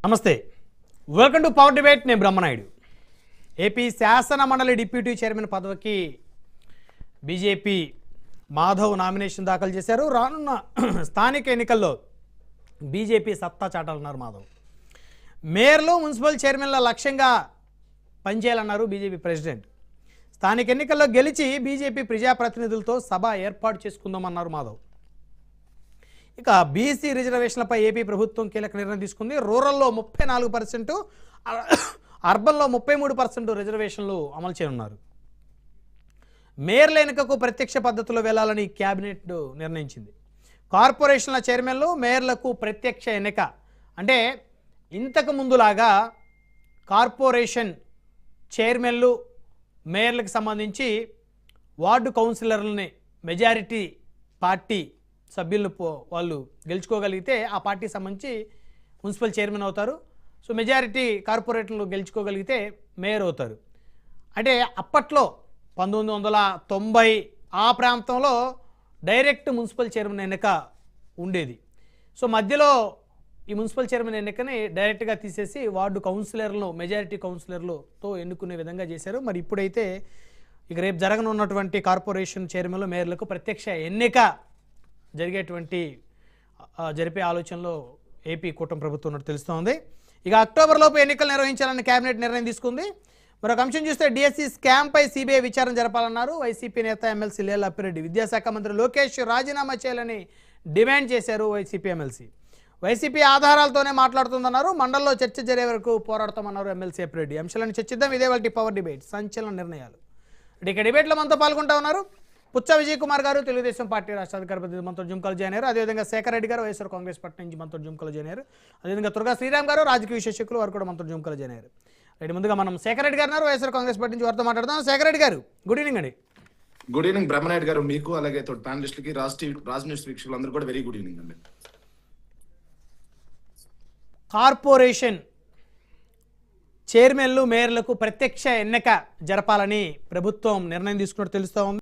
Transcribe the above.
నమస్తే, welcome to power debate. నేను Brahmanaidu. AP శాసన మండలి డిప్యూటీ చైర్మన్ పదవికి బీజేపీ మాధవ్ నామినేషన్ దాఖలు చేశారు. రానున్న స్థానిక ఎన్నికల్లో బీజేపీ సత్తా చాటాలన్నారు మాధవ్. మేయర్లు మున్సిపల్ చైర్మన్ల లక్ష్యంగా పనిచేయాలన్నారు బీజేపీ ప్రెసిడెంట్. స్థానిక ఎన్నికల్లో గెలిచి బీజేపీ ప్రజాప్రతినిధులతో సభ ఏర్పాటు చేసుకుందామన్నారు మాధవ్. ఇక బీసీ రిజర్వేషన్లపై ఏపీ ప్రభుత్వం కీలక నిర్ణయం తీసుకుంది. రూరల్లో 34%, అర్బన్లో 33% రిజర్వేషన్లు అమలు చేయనున్నారు. మేయర్ల ఎన్నికకు ప్రత్యక్ష పద్ధతిలో వెళ్లాలని క్యాబినెట్ నిర్ణయించింది. కార్పొరేషన్ల చైర్మన్లు మేయర్లకు ప్రత్యక్ష ఎన్నిక అంటే ఇంతకు ముందులాగా కార్పొరేషన్ చైర్మన్లు మేయర్లకు సంబంధించి వార్డు కౌన్సిలర్లని మెజారిటీ పార్టీ సభ్యులను వాళ్ళు గెలుచుకోగలిగితే ఆ పార్టీకి సంబంధించి మున్సిపల్ చైర్మన్ అవుతారు. సో మెజారిటీ కార్పొరేటర్లు గెలుచుకోగలిగితే మేయర్ అవుతారు. అంటే అప్పట్లో 1990 ఆ ప్రాంతంలో డైరెక్ట్ మున్సిపల్ చైర్మన్ ఎన్నిక ఉండేది. సో మధ్యలో ఈ మున్సిపల్ చైర్మన్ ఎన్నికని డైరెక్ట్గా తీసేసి వార్డు కౌన్సిలర్లను మెజారిటీ కౌన్సిలర్లతో ఎన్నుకునే విధంగా చేశారు. మరి ఇప్పుడైతే ఇక రేపు జరగనున్నటువంటి కార్పొరేషన్ చైర్మన్లు మేయర్లకు ప్రత్యక్ష ఎన్నిక జరిపే ఆలోచనలో ఏపీ కూటమి ప్రభుత్వం ఉన్నట్టు తెలుస్తోంది. ఇక అక్టోబర్లోపు ఎన్నికలు నిర్వహించాలని కేబినెట్ నిర్ణయం తీసుకుంది. మరొక అంశం చూస్తే డిఎస్సి స్కామ్పై సిబిఐ విచారణ జరపాలన్నారు వైసీపీ నేత ఎమ్మెల్సీ లేళ్ల అప్పిరెడ్డి. విద్యాశాఖ మంత్రి లోకేష్ రాజీనామా చేయాలని డిమాండ్ చేశారు వైసీపీ ఎమ్మెల్సీ. వైసీపీ ఆధారాలతోనే మాట్లాడుతుందన్నారు. మండలిలో చర్చ జరిగే వరకు పోరాడతామన్నారు ఎమ్మెల్సీ అప్పిరెడ్డి. అంశాలను చర్చిద్దాం. ఇదే వాళ్ళ పవర్ డిబేట్ సంచలన నిర్ణయాలు. ఇక డిబేట్లో మనతో పాల్గొంటా ఉన్నారు పుచ్చ విజయ్ కుమార్ గారు, తెలుగుదేశం పార్టీ రాష్ట్ర అధికార ప్రతినిధి మనతో జుంకలు జాయిన్ అయ్యారు. అదేవిధంగా శేఖర్ రెడ్డి గారు, వైఎస్ఆర్ కాంగ్రెస్ పార్టీ నుంచి మనతో జుంకలు జాయిన్ అయ్యారు. అదేవిధంగా తుర్గా శ్రీరామ్ గారు, రాజకీయ విశ్లేషకులు వారు కూడా మనతో జుంకలు జాయిన్ అయ్యారు. రైట్, ముందుగా మనం శేఖర్ రెడ్డి గారు వైఎస్ఆర్ కాంగ్రెస్ పార్టీ నుంచి వారితో మాట్లాడదాం. శేఖర్ రెడ్డి గారు, గుడ్ ఈవినింగ్ అండి. గుడ్ ఈవినింగ్ బ్రహ్మనాయుడు గారు, మీకు అలాగే తోటి ప్యానలిస్టులకి రాజ్ న్యూస్ వీక్షకులందరూ కూడా వెరీ గుడ్ ఈవినింగ్ అండి. కార్పొరేషన్ చైర్మన్లు మేయర్లకు ప్రత్యక్ష ఎన్నిక జరపాలని ప్రభుత్వం నిర్ణయం తీసుకున్నట్టు తెలుస్తోంది.